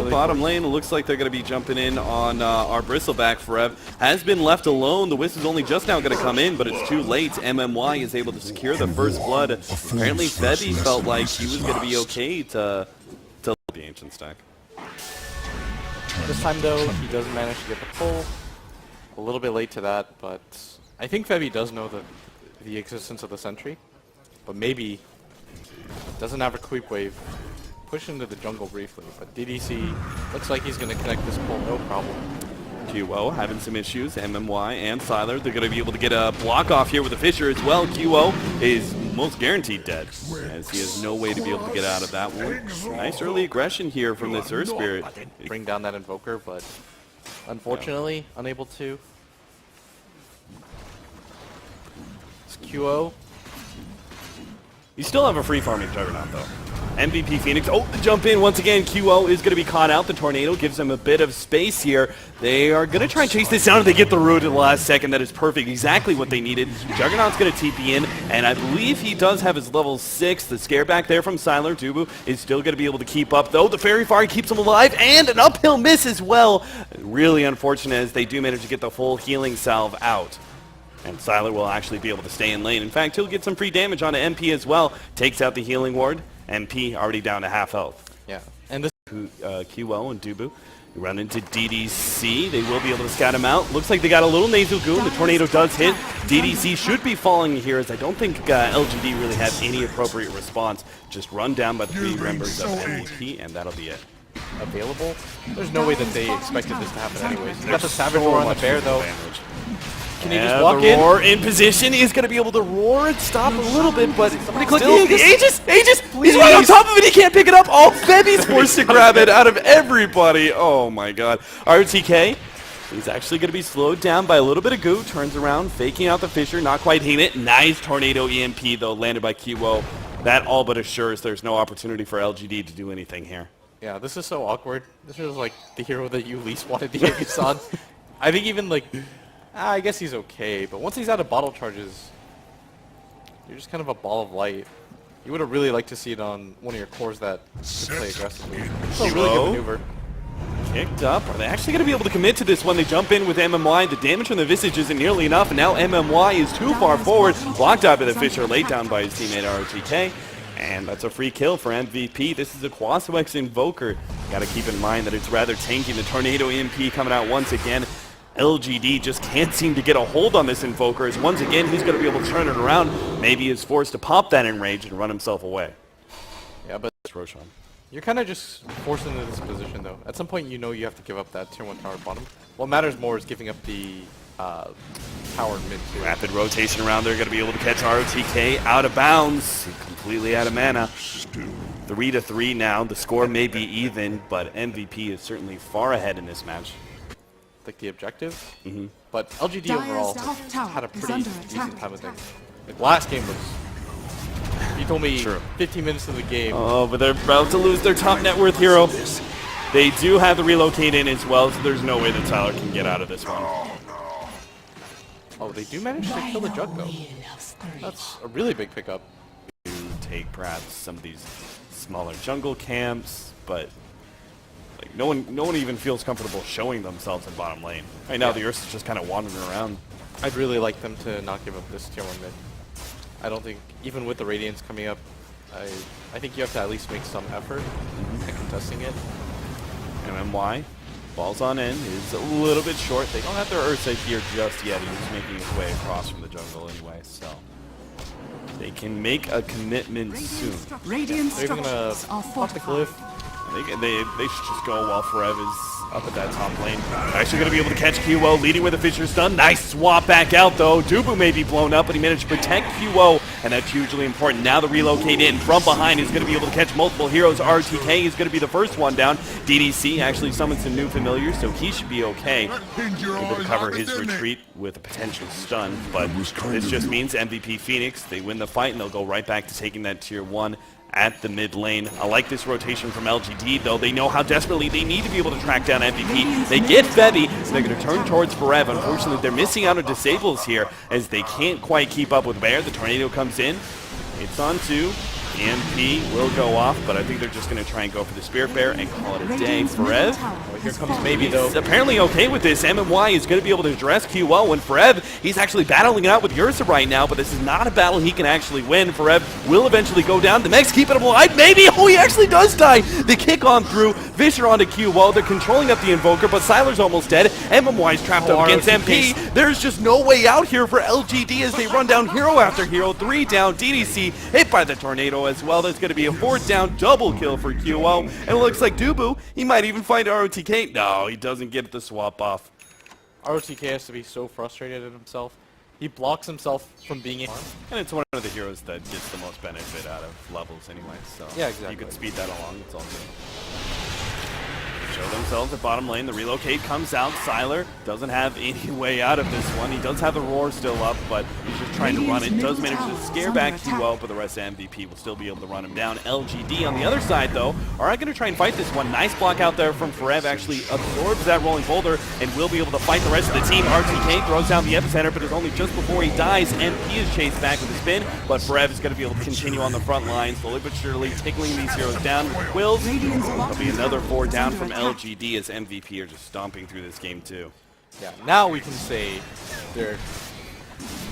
really bottom lane. It looks like they're going to be jumping in on our Bristleback. Forev has been left alone. The Wisp is only just now going to come in, but it's too late. MMY is able to secure the first blood. Apparently, Febby felt like he was going to be okay to the Ancient stack. This time, though, he doesn't manage to get the pull. A little bit late to that, but I think Febby does know the existence of the Sentry, but maybe doesn't have a creep wave. Push into the jungle briefly, but DDC looks like he's going to connect this pull, no problem. QO having some issues. MMY and Siler, they're going to be able to get a block off here with the Fissure as well. QO is most guaranteed dead, as he has no way to be able to get out of that one. Nice early aggression here from this Earth Spirit. Bring down that Invoker, but unfortunately unable to. It's QO. You still have a free farming Juggernaut though. MVP Phoenix, oh, the jump in once again. QO is going to be caught out. The Tornado gives them a bit of space here. They are going to try and chase this down if they get the root at the last second. That is perfect, exactly what they needed. Juggernaut's going to TP in, and I believe he does have his level 6. The scare back there from Siler. Dubu is still going to be able to keep up, though. The Fairy Fire keeps him alive, and an uphill miss as well. Really unfortunate as they do manage to get the full healing salve out. And Siler will actually be able to stay in lane. In fact, he'll get some free damage onto MP as well. Takes out the healing ward. MP already down to half health. Yeah, and this QO and Dubu run into DDC. They will be able to scout him out. Looks like they got a little nasal goon. The Tornado does hit. DDC should be falling here, as I don't think LGD really have any appropriate response. Just run down by the 3 members of MVP, and that'll be it. Available? There's no way that they expected this to happen anyways. Got the Savage Roar on the Bear, though. Damage. Can he just walk in? Roar in position. He's going to be able to roar and stop a little bit, but somebody click still, the Aegis! He's right on top of it. He can't pick it up. Oh, Febby's forced to grab it out of everybody. Oh my God. RTK. He's actually going to be slowed down by a little bit of goo. Turns around, faking out the Fissure, not quite hitting it. Nice Tornado EMP though, landed by QO. That all but assures there's no opportunity for LGD to do anything here. Yeah, this is so awkward. This is like the hero that you least wanted to get on. I think even like, I guess he's okay, but once he's out of bottle charges, you're just kind of a ball of light. You would have really liked to see it on one of your cores that could play aggressively. It's a really good maneuver. Kicked up. Are they actually going to be able to commit to this when they jump in with MMY? The damage from the Visage isn't nearly enough, and now MMY is too far forward. Blocked out by the Fissure, laid down by his teammate RTK. And that's a free kill for MVP. This is a Quasiwex Invoker. Got to keep in mind that it's rather tanky. The Tornado EMP coming out once again. LGD just can't seem to get a hold on this Invoker, as once again he's going to be able to turn it around. Maybe he's forced to pop that Enrage and run himself away. Yeah, but Roshan. You're kind of just forced into this position, though. At some point, you know you have to give up that tier 1 tower bottom. What matters more is giving up the tower mid tier. Rapid rotation around there, going to be able to catch ROTK out of bounds, completely out of mana. 3-3 now. The score may be even, but MVP is certainly far ahead in this match. Like the objective, but LGD overall had a pretty decent time of things. Like last game was, you told me 15 minutes of the game. Oh, but they're about to lose their top net worth hero. They do have the relocate in as well, so there's no way that Tyler can get out of this one. Oh, they do manage to kill the Jug though. That's a really big pickup. To take perhaps some of these smaller jungle camps, but like no one even feels comfortable showing themselves in bottom lane. Right now, the Ursa is just kind of wandering around. I'd really like them to not give up this tier 1 mid. I don't think, even with the Radiance coming up, I think you have to at least make some effort at contesting it. MMY, balls on in, is a little bit short. They don't have their Ursa here just yet. He's making his way across from the jungle anyway, so they can make a commitment soon. They're even gonna pop the glyph. They should just go while Forev is up at that top lane. Actually going to be able to catch QO, leading with a Fissure stun. Nice swap back out, though. Dubu may be blown up, but he managed to protect QO, and that's hugely important. Now the relocate in from behind is going to be able to catch multiple heroes. RTK is going to be the first one down. DDC actually summons some new familiars, so he should be okay. Able to cover his retreat with a potential stun, but this just means MVP Phoenix, they win the fight, and they'll go right back to taking that tier 1 at the mid lane. I like this rotation from LGD, though. They know how desperately they need to be able to track down MVP. They get Febby, so they're going to turn towards Forev. Unfortunately, they're missing out on disables here, as they can't quite keep up with Bear. The Tornado comes in. It's on 2. EMP will go off, but I think they're just going to try and go for the Spirit Bear and call it a day. Forev, Here comes maybe though. he's apparently okay with this. MMY is going to be able to address QO, and Forev, he's actually battling it out with Ursa right now, but this is not a battle he can actually win. Forev will eventually go down. The Mex keeping him alive, maybe. Oh, he actually does die. The kick on through. Fisher onto QO. They're controlling up the Invoker, but Siler's almost dead. MMY's trapped up against MP. There's just no way out here for LGD as they run down hero after hero. 3 down. DDC hit by the tornado as well. There's going to be a 4th down double kill for QO. And it looks like Dubu, he might even find ROTK. No, he doesn't get the swap off. ROTK has to be so frustrated at himself. He blocks himself from being in. And it's one of the heroes that gets the most benefit out of levels anyway. So yeah, exactly. You could speed that along. It's all good. Show themselves at bottom lane. The relocate comes out. Siler doesn't have any way out of this one. He does have the roar still up, but he's just trying to run it. Does manage to scare back QO, but the rest of MVP will still be able to run him down. LGD on the other side, though, are going to try and fight this one. Nice block out there from Forev. Actually absorbs that rolling boulder and will be able to fight the rest of the team. RTK throws down the epicenter, but it's only just before he dies. MP is chased back with a spin, but Forev is going to be able to continue on the front line, slowly but surely tickling these heroes down with quills. There'll be another 4 down from LGD as MVP are just stomping through this game too. Yeah, now we can say they're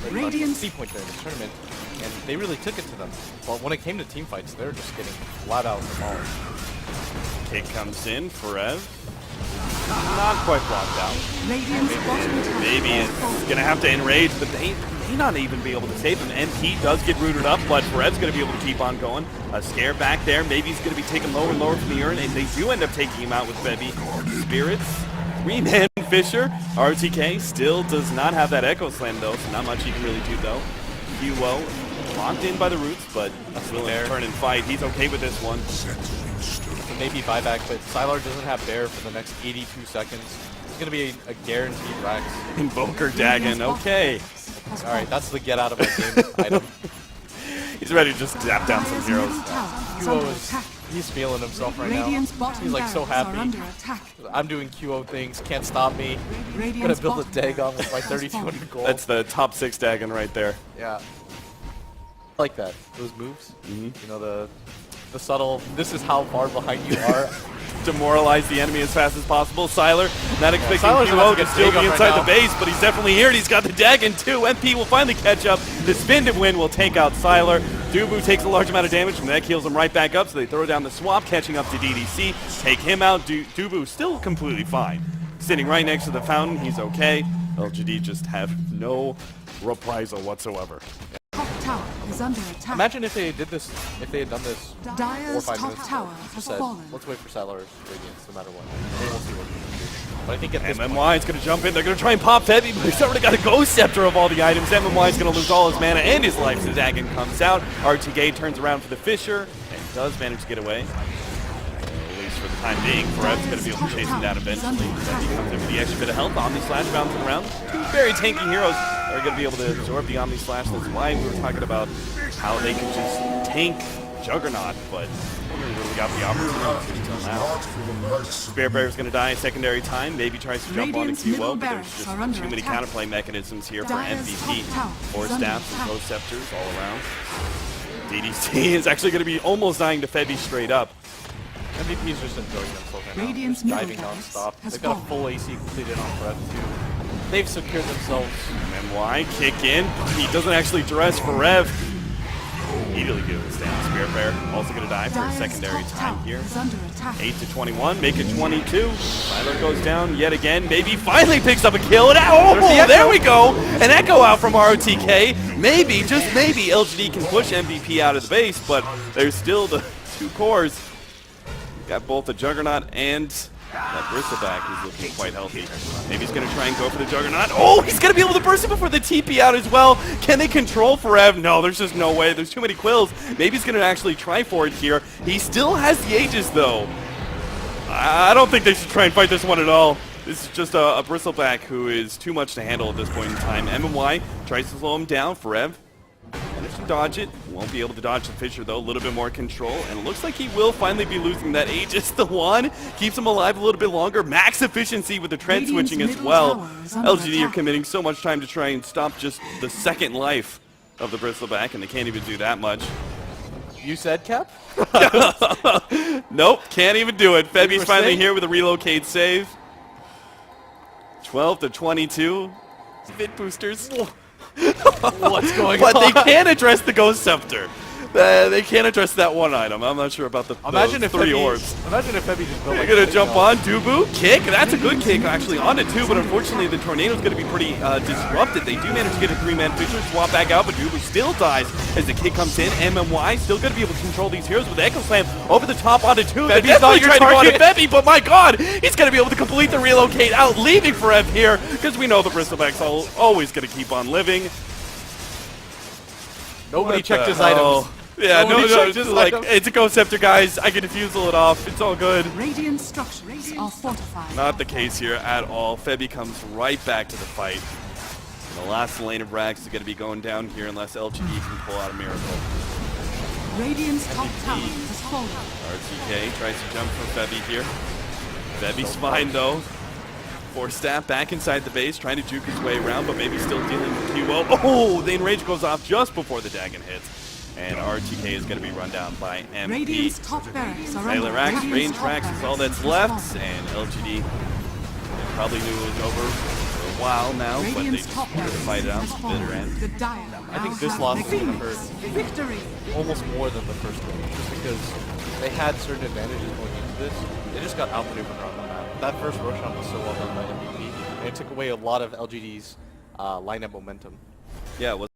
pretty much C-point during the tournament, and they really took it to them. But when it came to team fights, they were just getting flat out demolished. Kick comes in, Forev. Not quite blocked out. Maybe it's going to have to enrage, but they may not even be able to save him. MP does get rooted up, but Forev's going to be able to keep on going. A scare back there. Maybe he's going to be taken lower and lower from the urn, and they do end up taking him out with Bevy. Spirits, 3-man Fisher. RTK still does not have that Echo Slam, though, so not much he can really do, though. QO locked in by the roots, but willing to turn and fight. He's okay with this one. Maybe buyback, but Sylar doesn't have Bear for the next 82 seconds. It's going to be a guaranteed Rax. Invoker Dagon, okay. Alright, that's the get out of my game item. He's ready to just tap down some heroes. He's feeling himself right now. He's like so happy. I'm doing QO things, can't stop me. I'm going to build a Dagon with my 3,200 gold. That's the top 6 Dagon right there. Yeah. I like that. Those moves. You know, the subtle, this is how far behind you are. Demoralize the enemy as fast as possible. Siler, not expecting QO to still be inside the base, but he's definitely here, and he's got the Dagon too. MP will finally catch up. The spin to win will take out Siler. Dubu takes a large amount of damage, and that heals him right back up, so they throw down the swap, catching up to DDC. Take him out. Dubu still completely fine. Sitting right next to the fountain, he's okay. LGD just have no reprisal whatsoever. Is under attack. Imagine if they did this, if they had done this 4 or 5 minutes ago. Tower Just has said, fallen. let's wait for Sylar's Radiance, no matter what. And we'll see what we can do. But I think at this MMY is going to jump in. They're going to try and pop Heavy, but he's already got a Ghost Scepter of all the items. MMY is going to lose all his mana and his life. So Dagon comes out. RTK turns around for the Fisher and does manage to get away. At least for the time being. Forev's going to be able to chase him down eventually. He comes in with the extra bit of health. Omni Slash bouncing around. 2 very tanky heroes are going to be able to absorb the Omni Slash. That's why we were talking about how they can just tank Juggernaut, but never really got the opportunity until now. Spirit Bear is going to die a secondary time. Maybe tries to jump on the QO, but there's just too many counterplay mechanisms here for MVP. 4 staffs and Ghost Scepters all around. DDC is actually going to be almost dying to Febby straight up. MVP is just enjoying themselves right now. Just diving non-stop. They've got a full AC completed on Forev too. They've secured themselves. MMY kick in. He doesn't actually dress Forev. Immediately goes down. Spirit Bear also going to die for a secondary time here. 8 to 21, make it 22. Siler goes down yet again. Maybe finally picks up a kill. And there we go. An echo out from ROTK. Maybe, just maybe, LGD can push MVP out of the base, but there's still the 2 cores. Got both the Juggernaut and that Bristleback who's looking quite healthy. Maybe he's going to try and go for the Juggernaut. Oh, he's going to be able to burst it before the TP out as well. Can they control Forev? No, there's just no way. There's too many quills. Maybe he's going to actually try for it here. He still has the Aegis, though. I don't think they should try and fight this one at all. This is just a Bristleback who is too much to handle at this point in time. MMY tries to slow him down. Forev managed to dodge it. Won't be able to dodge the Fisher, though. A little bit more control. And it looks like he will finally be losing that Aegis. The one keeps him alive a little bit longer. Max efficiency with the tread switching as well. LGD are committing so much time to try and stop just the second life of the Bristleback, and they can't even do that much. You said Cap? Nope, can't even do it. Febi's were finally saying? here with a relocate save. 12 to 22. Vid boosters. What's going But on? they can address the Ghost Scepter. They can't address that one item. I'm not sure about the Imagine those if 3 Febi- orbs. Imagine if Febi just built They're like gonna a jump signal. on Dubu kick. That's a good kick actually on it too, but unfortunately the tornado's gonna be pretty disrupted. They do manage to get a 3-man Fisher swap back out, but Dubu still dies as the kick comes in. MMY still gonna be able to control these heroes with Echo Slam over the top onto 2. They're Febi's definitely not your trying to go onto target. Febi, but my God, he's gonna be able to complete the relocate out, leaving Forev here because we know the Bristlebacks are always gonna keep on living. Nobody What checked the his hell? items. Yeah, Nobody no, checked his like items. it's a Ghost Scepter, guys. I can defusal it off. It's all good. Radiant structures are fortified. Not the case here at all. Febi comes right back to the fight. The last lane of Rags is going to be going down here unless LGD can pull out a miracle. Radiant's top tower has fallen. RTK tries to jump for Febi here. Febi's fine though. Force staff back inside the base, trying to juke his way around, but maybe still dealing with QO. Oh, the enrage goes off just before the Dagon hits. And RTK is going to be run down by MP. Radiant's top barracks are under Taylor Rax, Radiant's range top Rax is all barracks that's has left, fallen. and LGD probably knew it was over for a while now, but they Radiant's just top wanted to fight it out barracks to has the bitter fallen. end. The Dire I think now this have loss is gonna Phoenix. hurt. Victory. Almost more than the first one, just because they had certain advantages going into this. They just got outmaneuvered around the map. That first Roshan was so well done by MVP, and it took away a lot of LGD's lineup momentum. Yeah, it was